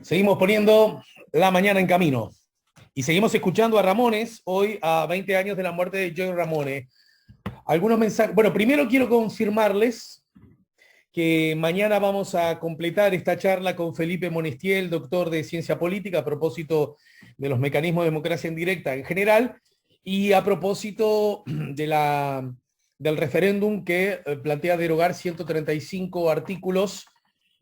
Seguimos poniendo la mañana en camino y seguimos escuchando a Ramones, hoy a 20 años de la muerte de Joey Ramone. Algunos mensajes. Bueno, primero quiero confirmarles que mañana vamos a completar esta charla con Felipe Monestiel, doctor de Ciencia Política, a propósito de los mecanismos de democracia indirecta en general y a propósito del referéndum que plantea derogar 135 artículos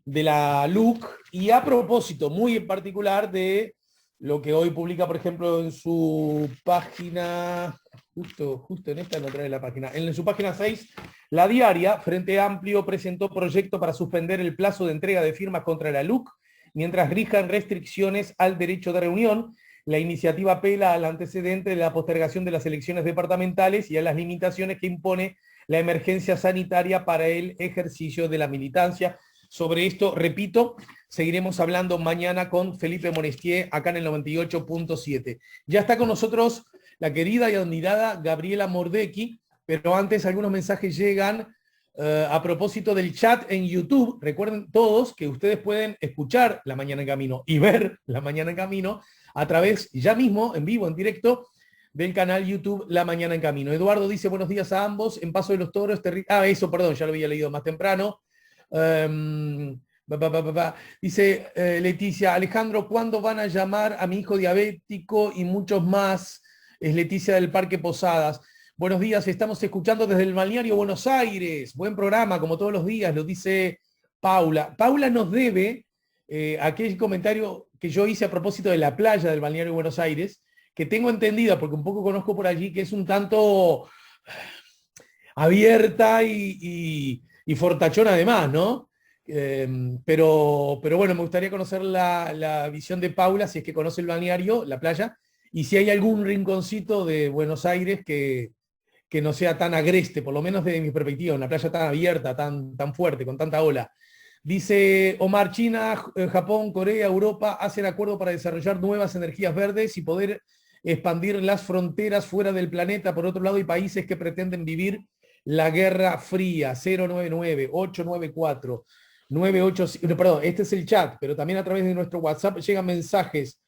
de la LUC y a propósito muy en particular de lo que hoy publica, por ejemplo, en su página, justo en esta no trae la página, en su página 6, La Diaria, Frente Amplio presentó proyecto para suspender el plazo de entrega de firmas contra la LUC mientras rijan restricciones al derecho de reunión. La iniciativa apela al antecedente de la postergación de las elecciones departamentales y a las limitaciones que impone la emergencia sanitaria para el ejercicio de la militancia. Sobre esto, repito, seguiremos hablando mañana con Felipe Monestiel, acá en el 98.7. Ya está con nosotros la querida y admirada Gabriela Mordecki, pero antes algunos mensajes llegan a propósito del chat en YouTube. Recuerden todos que ustedes pueden escuchar La Mañana en Camino y ver La Mañana en Camino a través, ya mismo, en vivo, en directo, del canal YouTube La Mañana en Camino. Eduardo dice, buenos días a ambos, en Paso de los Toros, eso, perdón, ya lo había leído más temprano. Dice Leticia, Alejandro, ¿cuándo van a llamar a mi hijo diabético y muchos más? Es Leticia del Parque Posadas. Buenos días, estamos escuchando desde el balneario Buenos Aires. Buen programa, como todos los días, lo dice Paula. Paula nos debe aquel comentario que yo hice a propósito de la playa del balneario Buenos Aires, que tengo entendida, porque un poco conozco por allí, que es un tanto abierta y fortachón además, ¿no? Pero bueno, me gustaría conocer la visión de Paula, si es que conoce el balneario, la playa, y si hay algún rinconcito de Buenos Aires que no sea tan agreste, por lo menos desde mi perspectiva, una playa tan abierta, tan fuerte, con tanta ola. Dice Omar, China, Japón, Corea, Europa hacen acuerdo para desarrollar nuevas energías verdes y poder expandir las fronteras fuera del planeta. Por otro lado, hay países que pretenden vivir la Guerra Fría. 099-894-985. Perdón, este es el chat, pero también a través de nuestro WhatsApp llegan mensajes.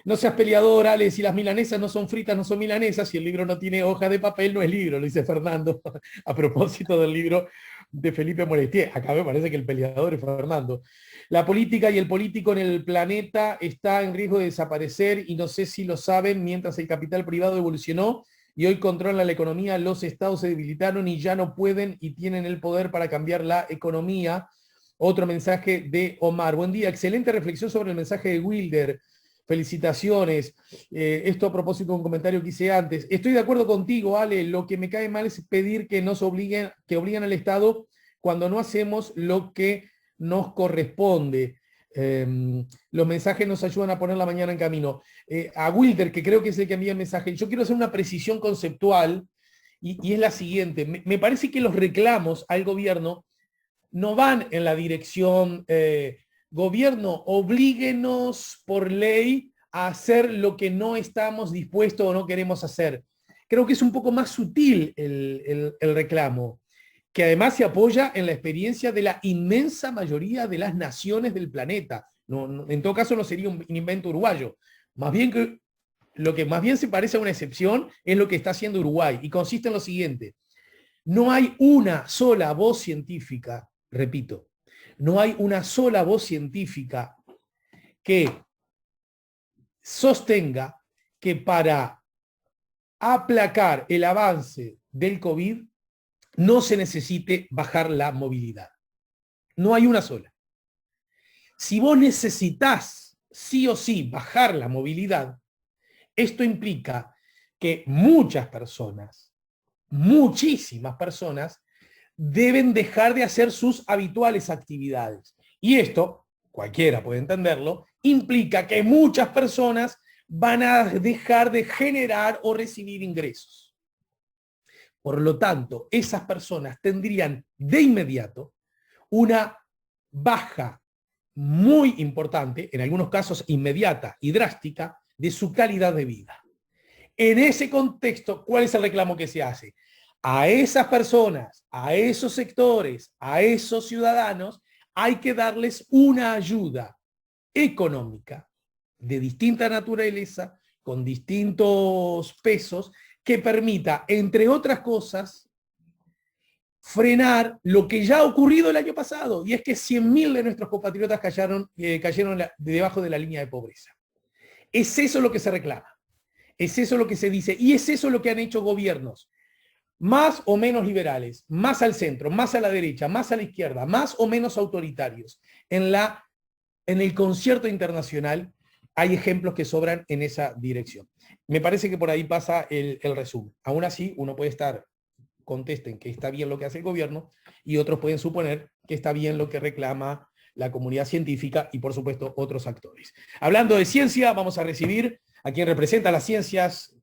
No seas peleador, Ale, si las milanesas no son fritas, no son milanesas, si el libro no tiene hoja de papel, no es libro, lo dice Fernando, a propósito del libro de Felipe Monestiel. Acá me parece que el peleador es Fernando. La política y el político en el planeta está en riesgo de desaparecer y no sé si lo saben, mientras el capital privado evolucionó y hoy controla la economía, los estados se debilitaron y ya no pueden y tienen el poder para cambiar la economía. Otro mensaje de Omar. Buen día, excelente reflexión sobre el mensaje de Wilder. Felicitaciones. Esto a propósito de un comentario que hice antes. Estoy de acuerdo contigo, Ale. Lo que me cae mal es pedir que nos obliguen al Estado cuando no hacemos lo que nos corresponde. Los mensajes nos ayudan a poner la mañana en camino. A Wilder, que creo que es el que envía el mensaje, yo quiero hacer una precisión conceptual y es la siguiente. Me parece que los reclamos al gobierno no van en la dirección gobierno, oblíguenos por ley a hacer lo que no estamos dispuestos o no queremos hacer. Creo que es un poco más sutil el reclamo, que además se apoya en la experiencia de la inmensa mayoría de las naciones del planeta. En todo caso no sería un invento uruguayo. Más bien que lo que más bien se parece a una excepción es lo que está haciendo Uruguay, y consiste en lo siguiente. No hay una sola voz científica, repito, no hay una sola voz científica que sostenga que para aplacar el avance del COVID no se necesite bajar la movilidad. No hay una sola. Si vos necesitas sí o sí bajar la movilidad, esto implica que muchas personas, muchísimas personas, deben dejar de hacer sus habituales actividades. Y esto, cualquiera puede entenderlo, implica que muchas personas van a dejar de generar o recibir ingresos. Por lo tanto, esas personas tendrían de inmediato una baja muy importante, en algunos casos inmediata y drástica, de su calidad de vida. En ese contexto, ¿cuál es el reclamo que se hace? A esas personas, a esos sectores, a esos ciudadanos, hay que darles una ayuda. económica de distinta naturaleza, con distintos pesos, que permita, entre otras cosas, frenar lo que ya ha ocurrido el año pasado, y es que 100.000 de nuestros compatriotas cayeron debajo de la línea de pobreza. Es eso lo que se reclama, es eso lo que se dice, y es eso lo que han hecho gobiernos, más o menos liberales, más al centro, más a la derecha, más a la izquierda, más o menos autoritarios. En el concierto internacional hay ejemplos que sobran en esa dirección. Me parece que por ahí pasa el resumen. Aún así, uno puede estar, contesten que está bien lo que hace el gobierno, y otros pueden suponer que está bien lo que reclama la comunidad científica y, por supuesto, otros actores. Hablando de ciencia, vamos a recibir a quien representa las ciencias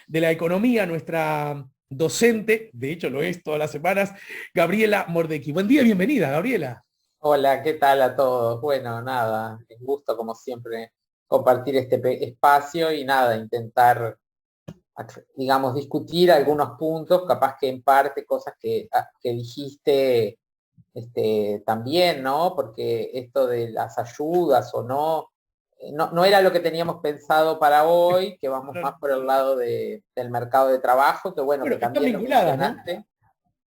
de la economía, nuestra docente, de hecho lo es todas las semanas, Gabriela Mordecki. Buen día, bienvenida, Gabriela. Hola, ¿qué tal a todos? Bueno, nada, un gusto como siempre compartir este espacio y nada, intentar, digamos, discutir algunos puntos, capaz que en parte cosas que dijiste también, ¿no? Porque esto de las ayudas o no, no era lo que teníamos pensado para hoy, que vamos más por el lado del mercado de trabajo, que bueno, Bueno, que están también lo vinculadas, ¿no? mencionaste.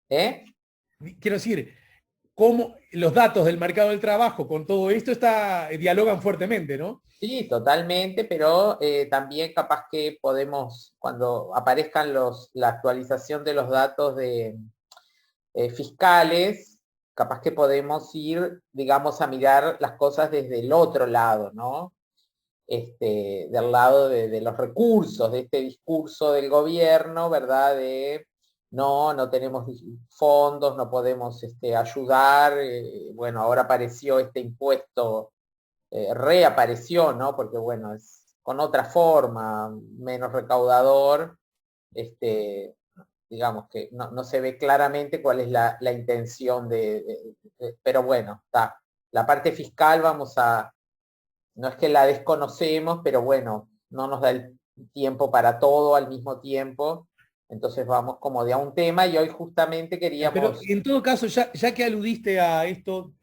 ¿Eh? Quiero decir, cómo los datos del mercado del trabajo con todo esto dialogan fuertemente, ¿no? Sí, totalmente, pero también capaz que podemos, cuando aparezcan la actualización de los datos fiscales, capaz que podemos ir, digamos, a mirar las cosas desde el otro lado, ¿no? Del lado de los recursos, de este discurso del gobierno, ¿verdad? De no tenemos fondos, no podemos ayudar, bueno, ahora apareció este impuesto, reapareció, ¿no? Porque bueno, es con otra forma, menos recaudador, digamos que no se ve claramente cuál es la intención pero bueno, está. La parte fiscal no es que la desconocemos, pero bueno, no nos da el tiempo para todo al mismo tiempo, entonces vamos como de a un tema y hoy justamente Pero queríamos. en todo caso, ya que aludiste a esto,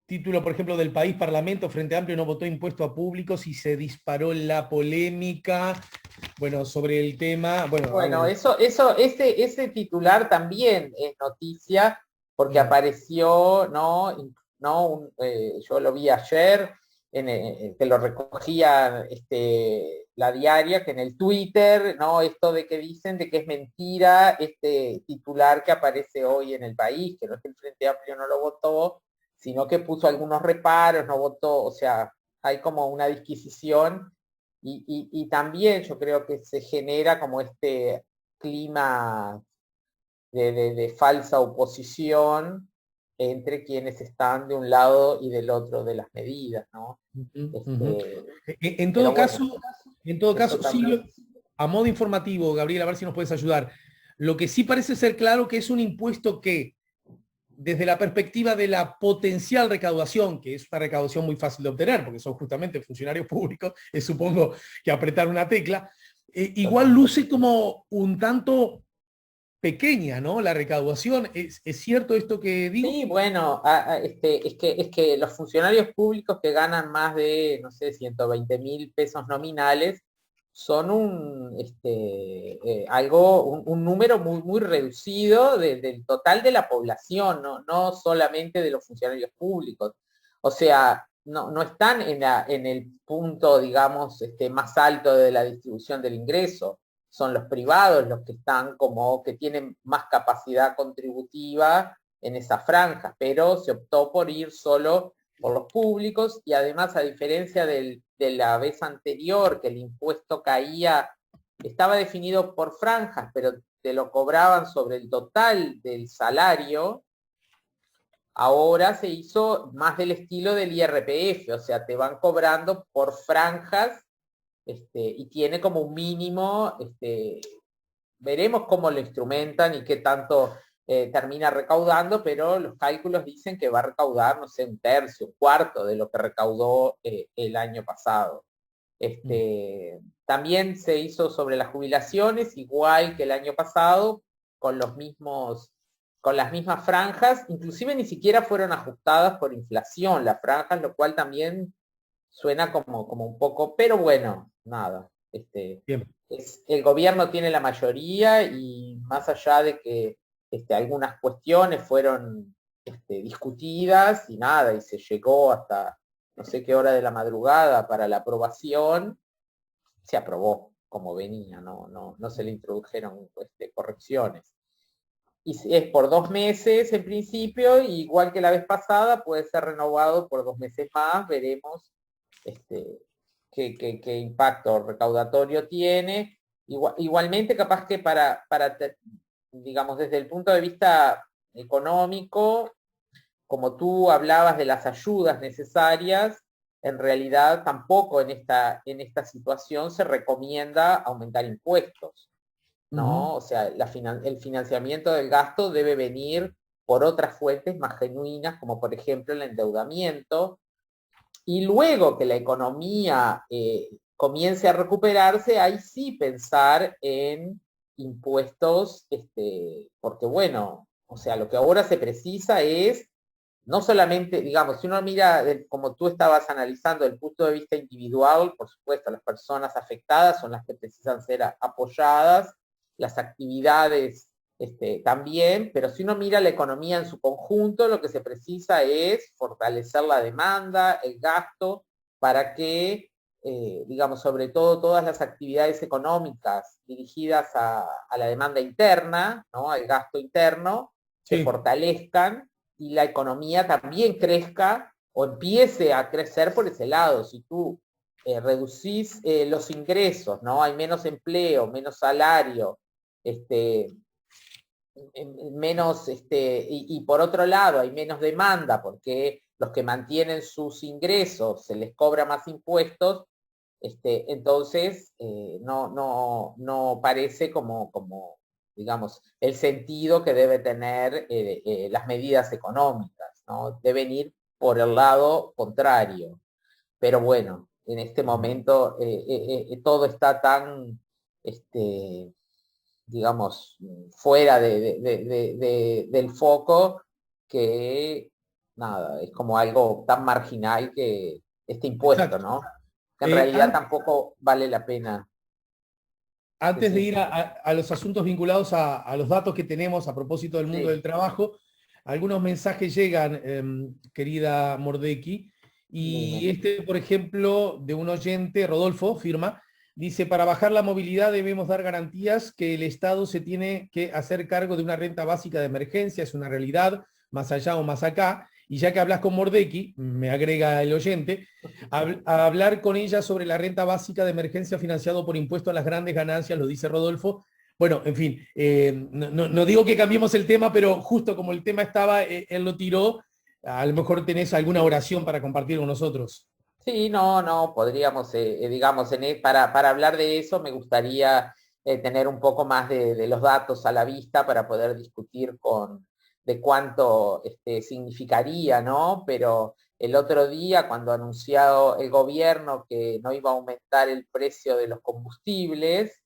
título, por ejemplo, del País Parlamento, Frente Amplio no votó impuesto a públicos y se disparó la polémica, bueno, sobre el tema, bueno, Bueno, ese titular también es noticia porque apareció, ¿no? Yo lo vi ayer, que lo recogía la diaria, que en el Twitter, ¿no? Esto de que dicen de que es mentira este titular que aparece hoy en el país, que no es que el Frente Amplio no lo votó, sino que puso algunos reparos, no votó, o sea, hay como una disquisición y también yo creo que se genera como este clima de falsa oposición entre quienes están de un lado y del otro de las medidas, ¿no? Uh -huh. Este, En pero todo bueno, caso, en todo eso caso, sí, también. a modo informativo, Gabriel, a ver si nos puedes ayudar. Lo que sí parece ser claro que es un impuesto que, desde la perspectiva de la potencial recaudación, que es una recaudación muy fácil de obtener, porque son justamente funcionarios públicos, supongo que apretar una tecla, igual luce como un tanto pequeña, ¿no? La recaudación. ¿Es cierto esto que digo? Sí, bueno, es que los funcionarios públicos que ganan más de, no sé, 120.000 pesos nominales son un número muy, muy reducido del total de la población, no solamente de los funcionarios públicos. O sea, no están en el punto, digamos, más alto de la distribución del ingreso. Son los privados los que están como que tienen más capacidad contributiva en esa franja, pero se optó por ir solo por los públicos y además, a diferencia de la vez anterior, que el impuesto caía, estaba definido por franjas, pero te lo cobraban sobre el total del salario. Ahora se hizo más del estilo del IRPF, o sea, te van cobrando por franjas, y tiene como un mínimo, veremos cómo lo instrumentan y qué tanto termina recaudando, pero los cálculos dicen que va a recaudar, no sé, un tercio, un cuarto de lo que recaudó el año pasado. También se hizo sobre las jubilaciones, igual que el año pasado, con con las mismas franjas, inclusive ni siquiera fueron ajustadas por inflación las franjas, lo cual también suena como un poco, pero bueno, nada. Bien. El gobierno tiene la mayoría y más allá de que algunas cuestiones fueron discutidas y nada, y se llegó hasta no sé qué hora de la madrugada para la aprobación, se aprobó como venía, no se le introdujeron correcciones. Y es por 2 meses en principio, igual que la vez pasada, puede ser renovado por 2 meses más, veremos qué impacto recaudatorio tiene. Igualmente, capaz que digamos, desde el punto de vista económico, como tú hablabas de las ayudas necesarias, en realidad tampoco en esta situación se recomienda aumentar impuestos, ¿no? O sea, el financiamiento del gasto debe venir por otras fuentes más genuinas, como por ejemplo el endeudamiento, y luego que la economía comience a recuperarse, ahí sí pensar en impuestos, porque bueno, o sea, lo que ahora se precisa es no solamente, digamos, si uno mira, como tú estabas analizando, desde el punto de vista individual, por supuesto, las personas afectadas son las que precisan ser apoyadas, las actividades también, pero si uno mira la economía en su conjunto, lo que se precisa es fortalecer la demanda, el gasto, para que, digamos, sobre todo todas las actividades económicas dirigidas a la demanda interna, ¿no? Al gasto interno, se Sí, fortalezcan y la economía también crezca o empiece a crecer por ese lado. Si tú reducís los ingresos, ¿no? Hay menos empleo, menos salario, menos, y por otro lado hay menos demanda porque los que mantienen sus ingresos se les cobra más impuestos, entonces no parece como, digamos, el sentido que debe tener las medidas económicas, ¿no? Deben ir por el lado contrario. Pero bueno, en este momento todo está tan, digamos, fuera del foco que nada, es como algo tan marginal que este impuesto, exacto. ¿no? Que en Eh, realidad an- tampoco vale la pena que Antes de se... ir a los asuntos vinculados a los datos que tenemos a propósito del mundo del Sí, trabajo, algunos mensajes llegan, querida Mordecki, y dime. este, por ejemplo, de un oyente, Rodolfo, firma, dice, para bajar la movilidad debemos dar garantías que el Estado se tiene que hacer cargo de una renta básica de emergencia, es una realidad, más allá o más acá, y ya que hablas con Mordecki, me agrega el oyente, a hablar con ella sobre la renta básica de emergencia financiado por impuesto a las grandes ganancias, lo dice Rodolfo. Bueno, en fin, no digo que cambiemos el tema, pero justo como el tema estaba, él lo tiró, a lo mejor tenés alguna oración para compartir con nosotros. Sí, no, podríamos, digamos, para hablar de eso me gustaría tener un poco más de los datos a la vista para poder discutir de cuánto significaría, ¿no? Pero el otro día, cuando anunció el gobierno que no iba a aumentar el precio de los combustibles,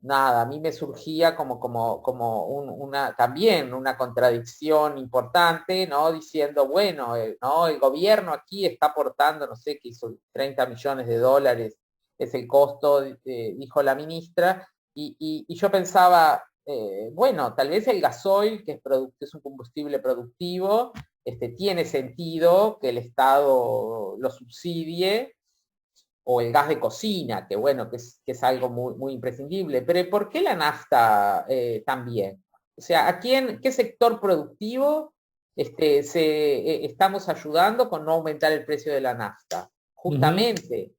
nada, a mí me surgía como también una contradicción importante, ¿no? Diciendo, bueno, ¿no? El gobierno aquí está aportando, no sé, que hizo 30 millones de dólares, es el costo, dijo la ministra, y yo pensaba, bueno, tal vez el gasoil, que es un combustible productivo, tiene sentido que el Estado lo subsidie, o el gas de cocina, que bueno, que es algo muy imprescindible. Pero ¿por qué la nafta también? O sea, qué sector productivo estamos ayudando con no aumentar el precio de la nafta? Uh -huh. Justamente,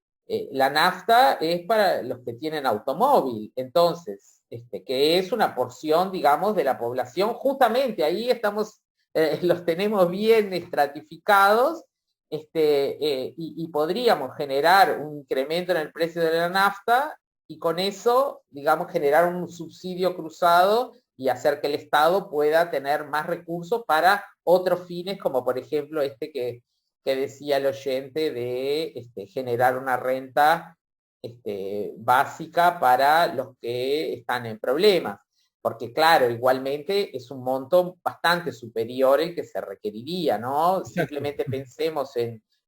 la nafta es para los que tienen automóvil, entonces, que es una porción, digamos, de la población, justamente ahí los tenemos bien estratificados, y podríamos generar un incremento en el precio de la nafta y con eso, digamos, generar un subsidio cruzado y hacer que el Estado pueda tener más recursos para otros fines, como por ejemplo que decía el oyente de generar una renta básica para los que están en problemas. Porque claro, igualmente es un monto bastante superior el que se requeriría, ¿no? Exacto. Simplemente pensemos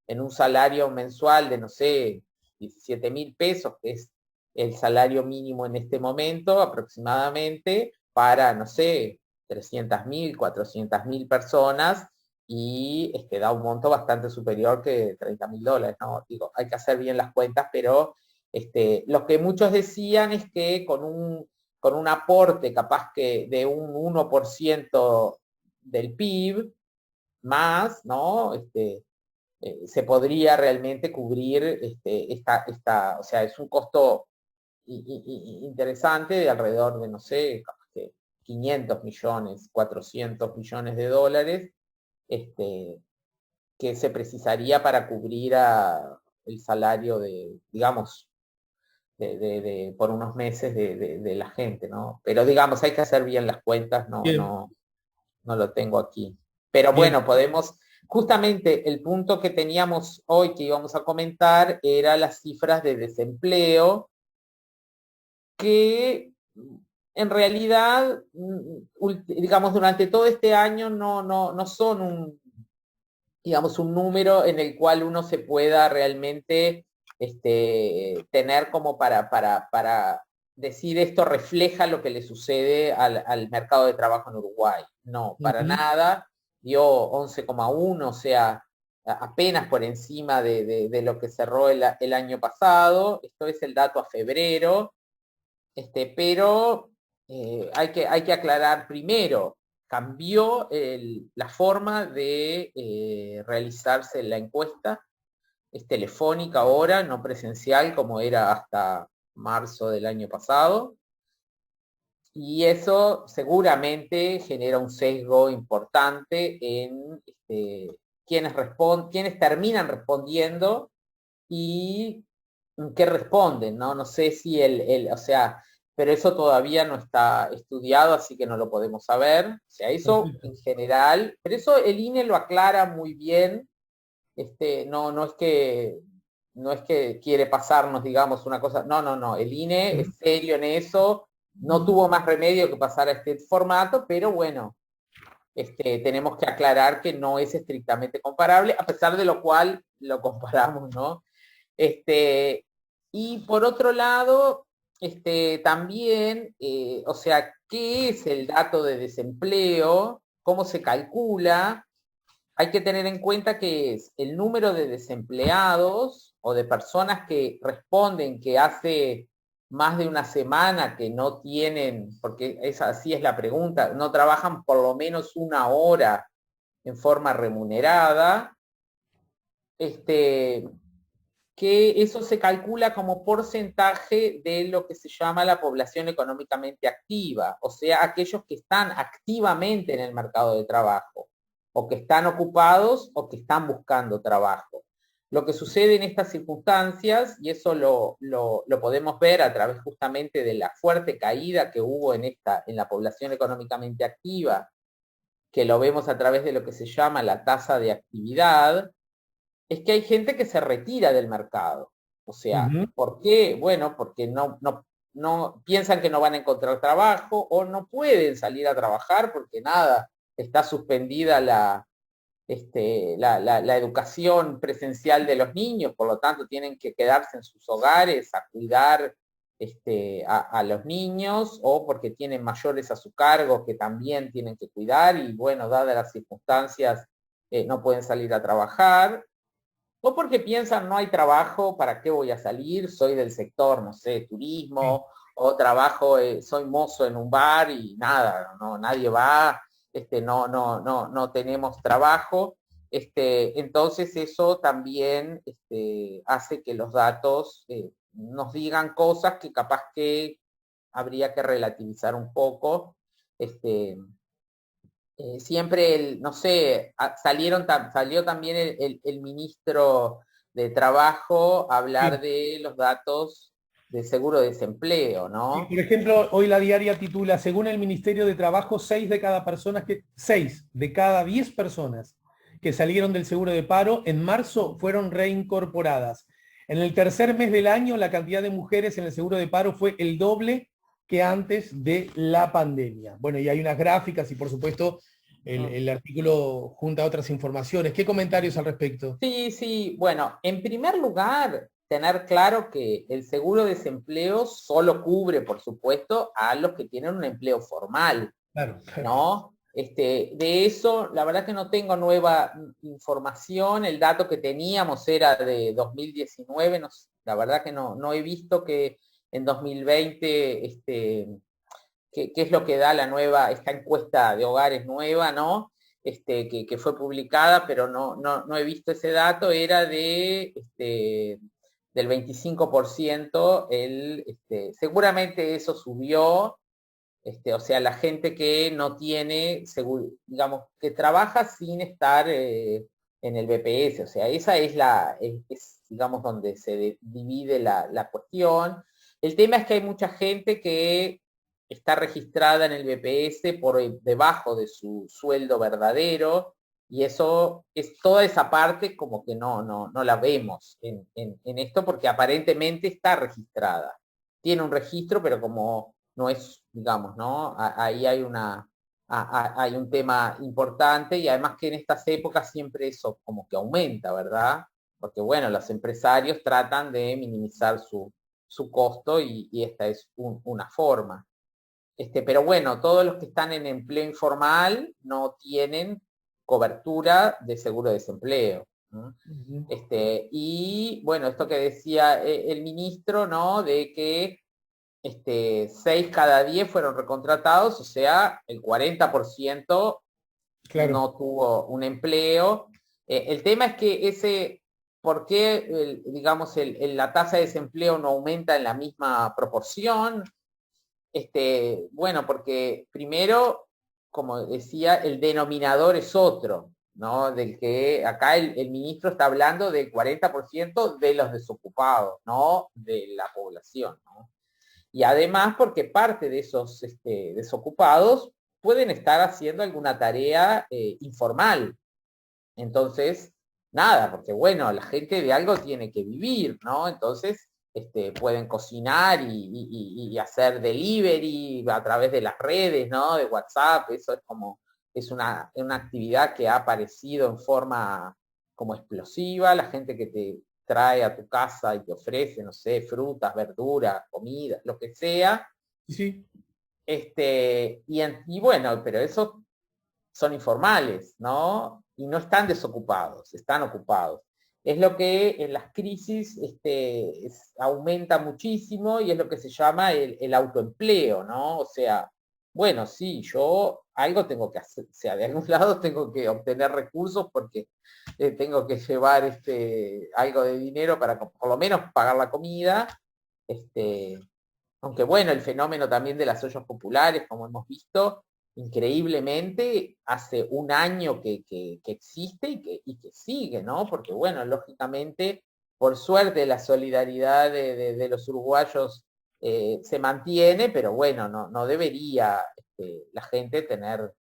en un salario mensual de, no sé, 17.000 pesos, que es el salario mínimo en este momento aproximadamente, para, no sé, 300.000, 400.000 personas, y da un monto bastante superior que $30.000, ¿no? Digo, hay que hacer bien las cuentas, pero lo que muchos decían es que con un aporte capaz que de un 1% del PIB más, ¿no? Se podría realmente cubrir o sea, es un costo interesante de alrededor de, no sé, capaz que 500 millones, 400 millones de dólares, que se precisaría para cubrir el salario de, digamos, por unos meses de la gente, ¿no? Pero digamos, hay que hacer bien las cuentas, Bien, no lo tengo aquí. Pero bien. bueno, podemos, justamente el punto que teníamos hoy que íbamos a comentar era las cifras de desempleo, que en realidad, digamos, durante todo este año no son digamos, un número en el cual uno se pueda realmente tener como para decir esto refleja lo que le sucede al mercado de trabajo en Uruguay. No, para Ujú. nada. Dio 11,1, o sea, apenas por encima de lo que cerró el año pasado. Esto es el dato a febrero. Pero hay que aclarar primero, cambió la forma de realizarse la encuesta, es telefónica ahora, no presencial como era hasta marzo del año pasado, y eso seguramente genera un sesgo importante en quienes terminan respondiendo y qué responden, ¿no? No sé si o sea, pero eso todavía no está estudiado, así que no lo podemos saber. O sea, eso Perfecto. en general, pero eso el INE lo aclara muy bien. No es que quiere pasarnos, digamos, una cosa. No. El INE Ujú. es serio en eso. No tuvo más remedio que pasar a este formato, pero bueno, tenemos que aclarar que no es estrictamente comparable, a pesar de lo cual lo comparamos, ¿no? Y por otro lado, también, o sea, ¿qué es el dato de desempleo? ¿Cómo se calcula? Hay que tener en cuenta que es el número de desempleados o de personas que responden que hace más de una semana que no tienen, porque así es la pregunta, no trabajan por lo menos una hora en forma remunerada, este, que eso se calcula como porcentaje de lo que se llama la población económicamente activa, o sea, aquellos que están activamente en el mercado de trabajo, o que están ocupados o que están buscando trabajo. Lo que sucede en estas circunstancias, y eso lo podemos ver a través justamente de la fuerte caída que hubo en la población económicamente activa, que lo vemos a través de lo que se llama la tasa de actividad, es que hay gente que se retira del mercado. O sea, Ujú. ¿por qué? Bueno, porque no piensan que no van a encontrar trabajo o no pueden salir a trabajar porque nada, está suspendida la educación presencial de los niños, por lo tanto tienen que quedarse en sus hogares a cuidar a los niños, o porque tienen mayores a su cargo que también tienen que cuidar y bueno, dadas las circunstancias, no pueden salir a trabajar. O porque piensan, no hay trabajo, ¿para qué voy a salir? Soy del sector, no sé, Sí. turismo, o trabajo, soy mozo en un bar y nada, no, nadie va, no tenemos trabajo. Entonces eso también hace que los datos nos digan cosas que capaz que habría que relativizar un poco. Este, Siempre, no sé, salió también el ministro de Trabajo a hablar Sí. de los datos de seguro de desempleo, Sí, ¿no? por ejemplo, hoy la diaria titula, según el Ministerio de Trabajo, 6 de cada 10 personas que salieron del seguro de paro en marzo fueron reincorporadas. En el tercer mes del año, la cantidad de mujeres en el seguro de paro fue el doble que antes de la pandemia. Bueno, y hay unas gráficas y por supuesto el artículo junta otras informaciones. ¿Qué comentarios al respecto? Sí, sí, bueno, en primer lugar, tener claro que el seguro de desempleo solo cubre, por supuesto, a los que tienen un empleo formal, Claro, claro. ¿no? De eso, la verdad que no tengo nueva información, el dato que teníamos era de 2019, la verdad que no he visto que en 2020, qué es lo que da esta encuesta de hogares nueva, ¿no? Que fue publicada, pero no he visto ese dato, era del 25%, seguramente eso subió, o sea, la gente que no tiene, digamos, que trabaja sin estar en el BPS, o sea, esa digamos, donde se divide la cuestión. El tema es que hay mucha gente que está registrada en el BPS por debajo de su sueldo verdadero, y eso es toda esa parte como que no la vemos en esto, porque aparentemente está registrada. Tiene un registro, pero como no es, digamos, ¿no? Ahí hay un tema importante, y además que en estas épocas siempre eso como que aumenta, ¿verdad? Porque bueno, los empresarios tratan de minimizar su costo, y esta es una forma. Pero bueno, todos los que están en empleo informal no tienen cobertura de seguro de desempleo, ¿no? Ujú. Y bueno, esto que decía el ministro, ¿no? De que 6 cada 10 fueron recontratados, o sea, el 40% Claro. no tuvo un empleo. El tema es que ¿por qué, digamos, la tasa de desempleo no aumenta en la misma proporción? Bueno, porque primero, como decía, el denominador es otro, ¿no? Del que acá el ministro está hablando del 40% de los desocupados, no de la población, ¿no? Y además porque parte de esos desocupados pueden estar haciendo alguna tarea informal. Entonces, nada, porque bueno, la gente de algo tiene que vivir, ¿no? Entonces, pueden cocinar y hacer delivery a través de las redes, ¿no? De WhatsApp, eso es como, es una actividad que ha aparecido en forma como explosiva, la gente que te trae a tu casa y te ofrece, no sé, frutas, verduras, comida, lo que sea. Sí, Y bueno, pero eso son informales, ¿no? Y no están desocupados, están ocupados. Es lo que en las crisis aumenta muchísimo, y es lo que se llama el autoempleo, ¿no? O sea, bueno, sí, yo algo tengo que hacer, o sea, de algún lado tengo que obtener recursos, porque tengo que llevar algo de dinero para por lo menos pagar la comida. Este, Aunque bueno, el fenómeno también de las ollas populares, como hemos visto, increíblemente hace un año que existe, y que sigue, ¿no? Porque bueno, lógicamente, por suerte, la solidaridad de los uruguayos se mantiene, pero bueno, no debería la gente tener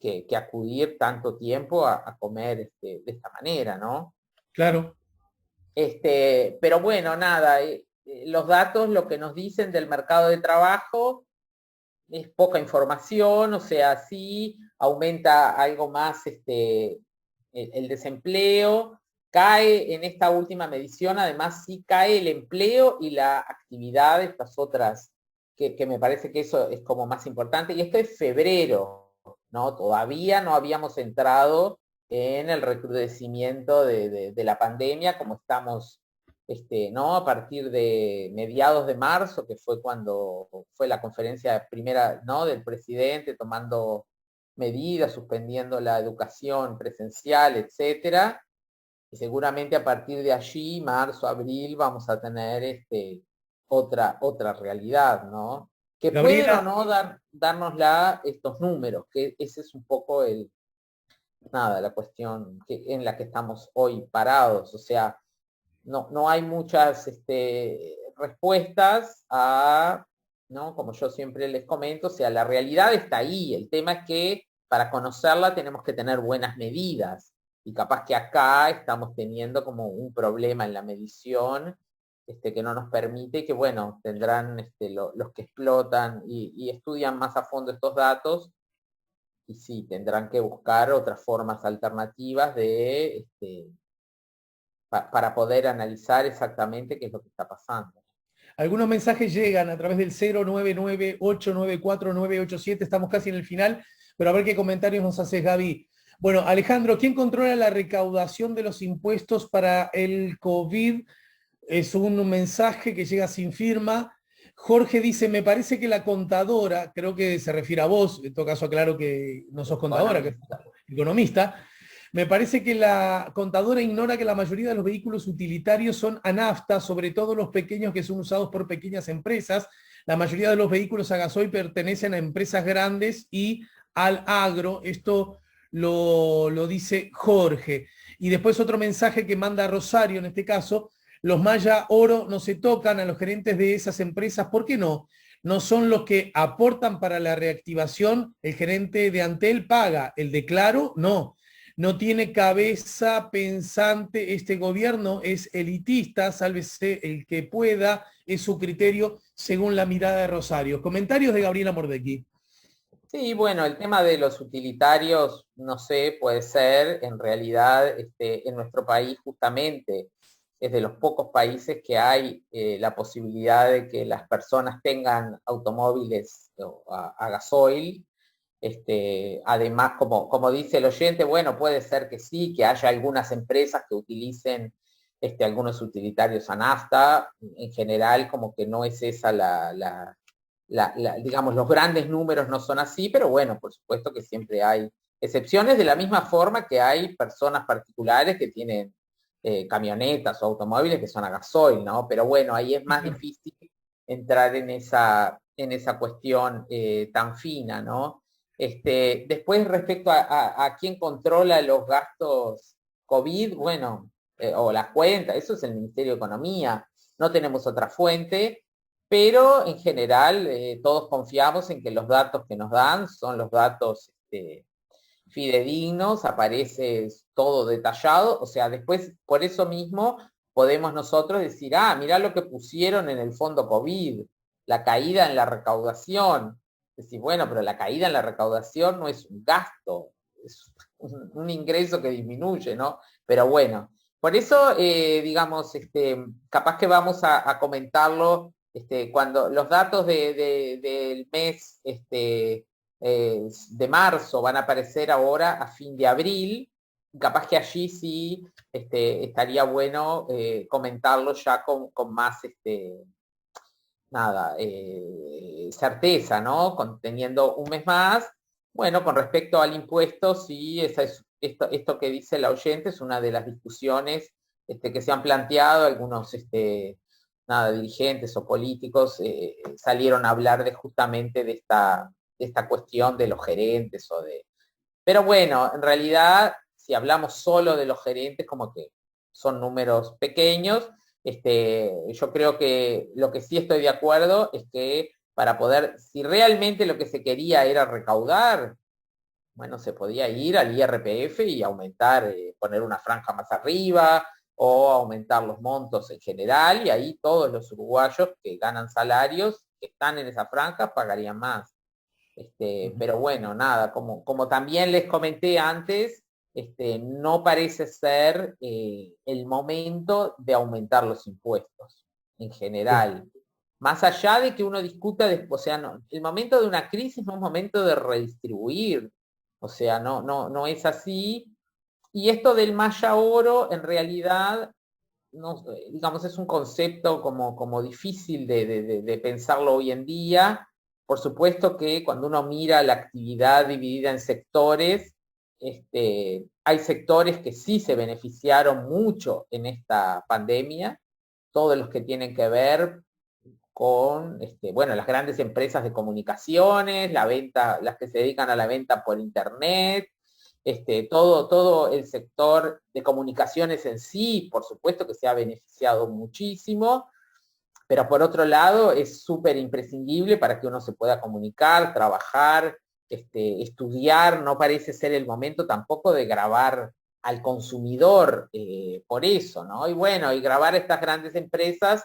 que acudir tanto tiempo a comer de esta manera, ¿no? claro. Pero bueno, nada, los datos lo que nos dicen del mercado de trabajo es poca información, o sea, sí aumenta algo más el desempleo, cae en esta última medición, además sí cae el empleo y la actividad, estas otras, que me parece que eso es como más importante, y esto es febrero, ¿no? Todavía no habíamos entrado en el recrudecimiento de la pandemia, como estamos, ¿no? A partir de mediados de marzo, que fue cuando fue la conferencia primera, ¿no? Del presidente tomando medidas, suspendiendo la educación presencial, etcétera. Y seguramente a partir de allí, marzo, abril, vamos a tener otra realidad, ¿no? Que pueden o Gabriela, no darnos estos números, que ese es un poco la cuestión en la que estamos hoy parados. O sea, no hay muchas respuestas ¿no? Como yo siempre les comento, o sea, la realidad está ahí. El tema es que para conocerla tenemos que tener buenas medidas. Y capaz que acá estamos teniendo como un problema en la medición, que no nos permite, que bueno, tendrán los que explotan y estudian más a fondo estos datos, y sí, tendrán que buscar otras formas alternativas para poder analizar exactamente qué es lo que está pasando. Algunos mensajes llegan a través del 099-894-987, estamos casi en el final, pero a ver qué comentarios nos hace Gaby. Bueno, Alejandro, ¿quién controla la recaudación de los impuestos para el COVID? Es un mensaje que llega sin firma. Jorge dice, me parece que la contadora, creo que se refiere a vos, en todo caso aclaro que no sos contadora, que sos economista, me parece que la contadora ignora que la mayoría de los vehículos utilitarios son a nafta, sobre todo los pequeños que son usados por pequeñas empresas. La mayoría de los vehículos a gasoil pertenecen a empresas grandes y al agro. Esto lo dice Jorge. Y después otro mensaje que manda Rosario, en este caso, los Maya Oro no se tocan a los gerentes de esas empresas. ¿Por qué no? No son los que aportan para la reactivación. El gerente de Antel paga, el de Claro no. No tiene cabeza pensante este gobierno, es elitista, sálvese el que pueda, es su criterio según la mirada de Rosario. Comentarios de Gabriela Mordecki. Sí, bueno, el tema de los utilitarios, no sé, puede ser, en realidad, en nuestro país justamente es de los pocos países que hay la posibilidad de que las personas tengan automóviles a gasoil. Además, como dice el oyente, bueno, puede ser que sí, que haya algunas empresas que utilicen algunos utilitarios a nafta. En general, como que no es esa digamos, los grandes números no son así, pero bueno, por supuesto que siempre hay excepciones, de la misma forma que hay personas particulares que tienen camionetas o automóviles que son a gasoil, ¿no? Pero bueno, ahí es más difícil entrar en esa cuestión tan fina, ¿no? Después, respecto a quién controla los gastos COVID, bueno, o las cuentas, eso es el Ministerio de Economía, no tenemos otra fuente, pero en general todos confiamos en que los datos que nos dan son los datos fidedignos, aparece todo detallado, o sea, después por eso mismo podemos nosotros decir, mirá lo que pusieron en el fondo COVID, la caída en la recaudación. Decir, bueno, pero la caída en la recaudación no es un gasto, es un ingreso que disminuye, ¿no? Pero bueno, por eso, digamos, capaz que vamos a comentarlo cuando los datos del mes de marzo van a aparecer ahora a fin de abril, capaz que allí sí estaría bueno comentarlo ya con más certeza, ¿no? Teniendo un mes más. Bueno, con respecto al impuesto, sí, esto que dice la oyente es una de las discusiones que se han planteado. Algunos dirigentes o políticos salieron a hablar justamente de esta cuestión de los gerentes Pero bueno, en realidad, si hablamos solo de los gerentes, como que son números pequeños. Yo creo que lo que sí estoy de acuerdo es que para poder, si realmente lo que se quería era recaudar, bueno, se podía ir al IRPF y aumentar, poner una franja más arriba o aumentar los montos en general, y ahí todos los uruguayos que ganan salarios, que están en esa franja, pagarían más. Pero bueno, nada, como también les comenté antes, no parece ser el momento de aumentar los impuestos en general. Más allá de que uno discuta, o sea, no, el momento de una crisis no es momento de redistribuir, o sea, no es así. Y esto del Maya Oro, en realidad, no, digamos, es un concepto como difícil de pensarlo hoy en día. Por supuesto que cuando uno mira la actividad dividida en sectores, hay sectores que sí se beneficiaron mucho en esta pandemia, todos los que tienen que ver con, bueno, las grandes empresas de comunicaciones, la venta, las que se dedican a la venta por internet, todo el sector de comunicaciones en sí, por supuesto que se ha beneficiado muchísimo, pero por otro lado es súper imprescindible para que uno se pueda comunicar, trabajar, estudiar. No parece ser el momento tampoco de grabar al consumidor por eso, ¿no? Y bueno, y grabar estas grandes empresas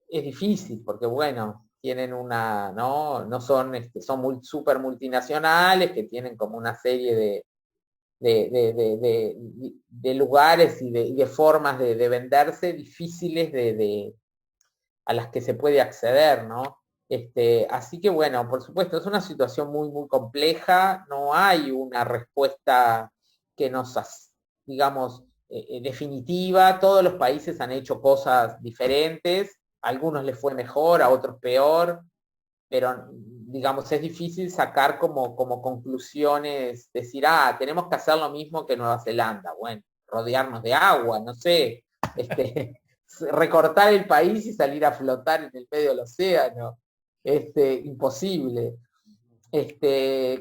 es difícil, porque bueno, tienen una, no son, son súper multinacionales, que tienen como una serie de lugares y de formas de venderse difíciles a las que se puede acceder, ¿no? Así que bueno, por supuesto, es una situación muy, muy compleja, no hay una respuesta que nos, digamos, definitiva, todos los países han hecho cosas diferentes, a algunos les fue mejor, a otros peor, pero digamos, es difícil sacar como conclusiones, decir, tenemos que hacer lo mismo que Nueva Zelanda, bueno, rodearnos de agua, no sé, recortar el país y salir a flotar en el medio del océano, imposible.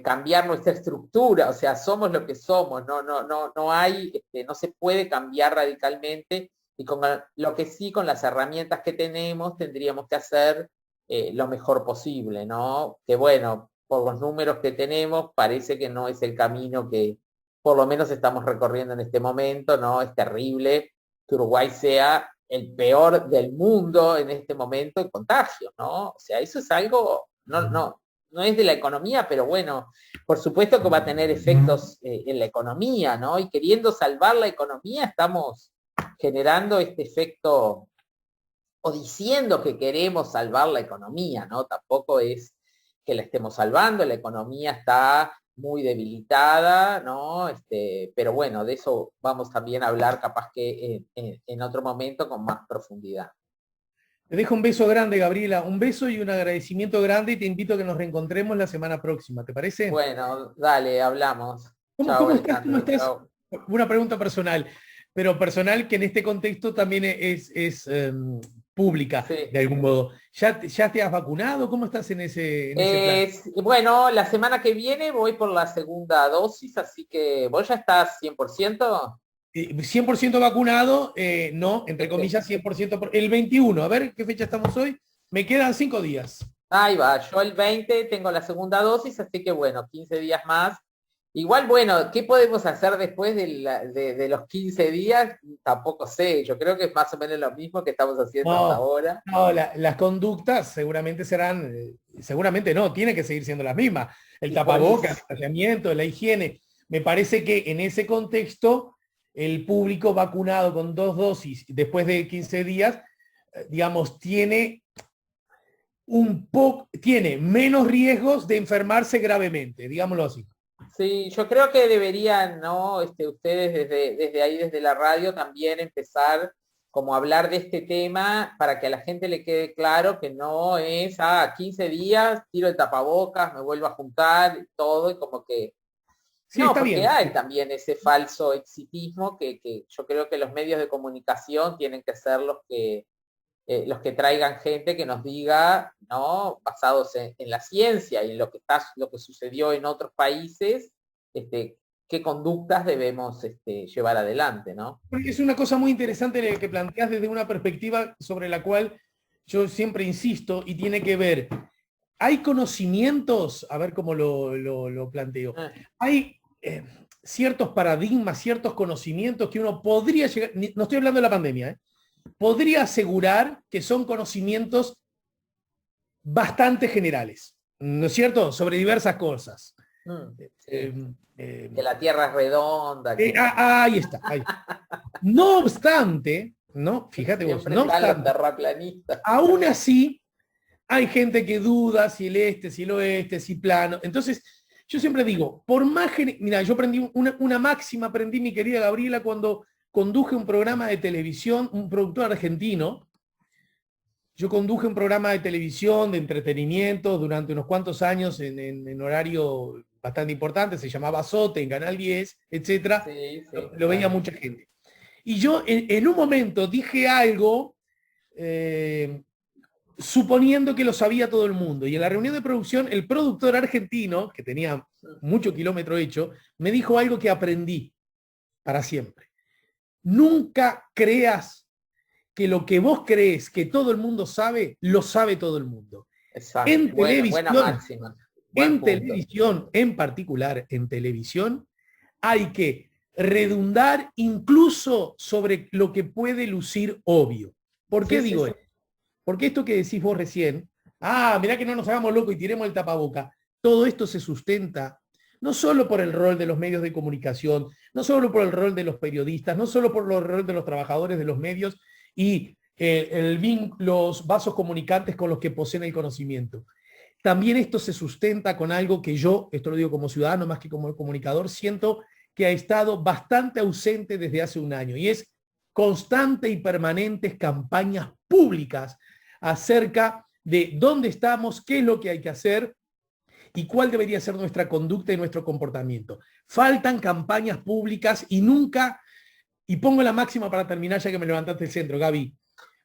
Cambiar nuestra estructura, o sea, somos lo que somos, no hay, no se puede cambiar radicalmente, y con lo que sí, con las herramientas que tenemos, tendríamos que hacer lo mejor posible, ¿no? Que bueno, por los números que tenemos, parece que no es el camino que por lo menos estamos recorriendo en este momento, ¿no? Es terrible que Uruguay sea el peor del mundo en este momento en contagios, ¿no? O sea, eso es algo, no es de la economía, pero bueno, por supuesto que va a tener efectos en la economía, ¿no? Y queriendo salvar la economía, estamos generando este efecto, o diciendo que queremos salvar la economía, ¿no? Tampoco es que la estemos salvando, la economía está muy debilitada, ¿no? Pero bueno, de eso vamos también a hablar capaz que en otro momento con más profundidad. Te dejo un beso grande, Gabriela, un beso y un agradecimiento grande, y te invito a que nos reencontremos la semana próxima, ¿te parece? Bueno, dale, hablamos. ¿Cómo estás? ¿Cómo estás? Chao. Una pregunta personal, pero personal que en este contexto también es pública, sí, de algún modo. ¿Ya te has vacunado? ¿Cómo estás en ese plan? Bueno, la semana que viene voy por la segunda dosis, así que ¿vos ya estás 100%? 100% vacunado, no, entre comillas, 100%. El 21, a ver qué fecha estamos hoy. Me quedan 5 días. Ahí va, yo el 20 tengo la segunda dosis, así que bueno, 15 días más. Igual, bueno, ¿qué podemos hacer después de los 15 días? Tampoco sé, yo creo que es más o menos lo mismo que estamos haciendo hasta ahora. No, las conductas seguramente serán, seguramente no, tiene que seguir siendo las mismas. El tapabocas, el distanciamiento, la higiene. Me parece que en ese contexto, el público vacunado con 2 dosis después de 15 días, digamos, tiene menos riesgos de enfermarse gravemente, digámoslo así. Sí, yo creo que deberían, ¿no? Ustedes desde ahí, desde la radio, también empezar como a hablar de este tema para que a la gente le quede claro que no es, 15 días, tiro el tapabocas, me vuelvo a juntar, todo, y como que... Sí, no, porque bien. Hay también ese falso exitismo que yo creo que los medios de comunicación tienen que ser los que traigan gente que nos diga, ¿no? Basados en la ciencia y en lo que sucedió en otros países, qué conductas debemos llevar adelante, ¿no? Es una cosa muy interesante que planteas desde una perspectiva sobre la cual yo siempre insisto, y tiene que ver, hay conocimientos, a ver cómo lo planteo, hay ciertos paradigmas, ciertos conocimientos que uno podría llegar, no estoy hablando de la pandemia, podría asegurar que son conocimientos bastante generales, ¿no es cierto?, sobre diversas cosas. Sí. Que la Tierra es redonda. Ahí está. No obstante, ¿no? Fíjate vos, no obstante, aún así hay gente que duda si si el oeste, si plano. Entonces, yo siempre digo, por más mira, yo aprendí una máxima, aprendí, mi querida Gabriela, cuando conduje un programa de televisión, un productor argentino. Yo conduje un programa de televisión, de entretenimiento, durante unos cuantos años en horario bastante importante, se llamaba Sote, en Canal 10, etc. Sí, lo veía mucha gente. Y yo en un momento dije algo suponiendo que lo sabía todo el mundo. Y en la reunión de producción, el productor argentino, que tenía mucho kilómetro hecho, me dijo algo que aprendí para siempre. Nunca creas que lo que vos crees que todo el mundo sabe, lo sabe todo el mundo. Exacto. En televisión, en particular en televisión, hay que redundar incluso sobre lo que puede lucir obvio. ¿Por qué digo esto? Porque esto que decís vos recién, mirá que no nos hagamos locos y tiremos el tapaboca. Todo esto se sustenta no solo por el rol de los medios de comunicación, no solo por el rol de los periodistas, no solo por el rol de los trabajadores de los medios y los vasos comunicantes con los que poseen el conocimiento. También esto se sustenta con algo que yo, esto lo digo como ciudadano más que como comunicador, siento que ha estado bastante ausente desde hace un año, y es constante y permanentes campañas públicas acerca de dónde estamos, qué es lo que hay que hacer y cuál debería ser nuestra conducta y nuestro comportamiento. Faltan campañas públicas y nunca, y pongo la máxima para terminar ya que me levantaste el centro, Gaby,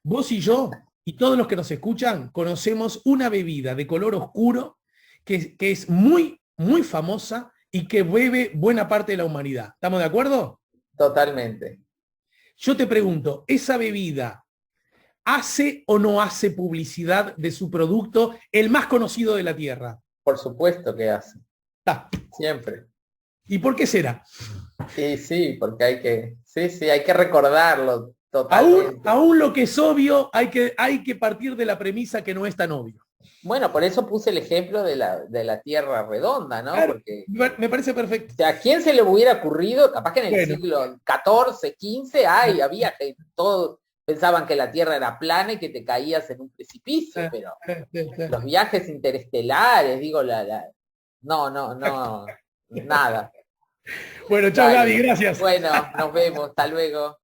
vos y yo y todos los que nos escuchan conocemos una bebida de color oscuro que es muy, muy famosa y que bebe buena parte de la humanidad. ¿Estamos de acuerdo? Totalmente. Yo te pregunto, ¿esa bebida hace o no hace publicidad de su producto, el más conocido de la Tierra? Por supuesto que hace. Ah. Siempre. ¿Y por qué será? Sí, porque hay que recordarlo totalmente. Aún lo que es obvio, hay que partir de la premisa que no es tan obvio. Bueno, por eso puse el ejemplo de la Tierra redonda, ¿no? Claro, porque me parece perfecto. O sea, ¿a quién se le hubiera ocurrido? Capaz que en el siglo XIV, XV, había gente, todos pensaban que la Tierra era plana y que te caías en un precipicio, pero los viajes interestelares, digo, no, nada. Bueno, chao Gaby, gracias. Bueno, nos vemos, hasta luego.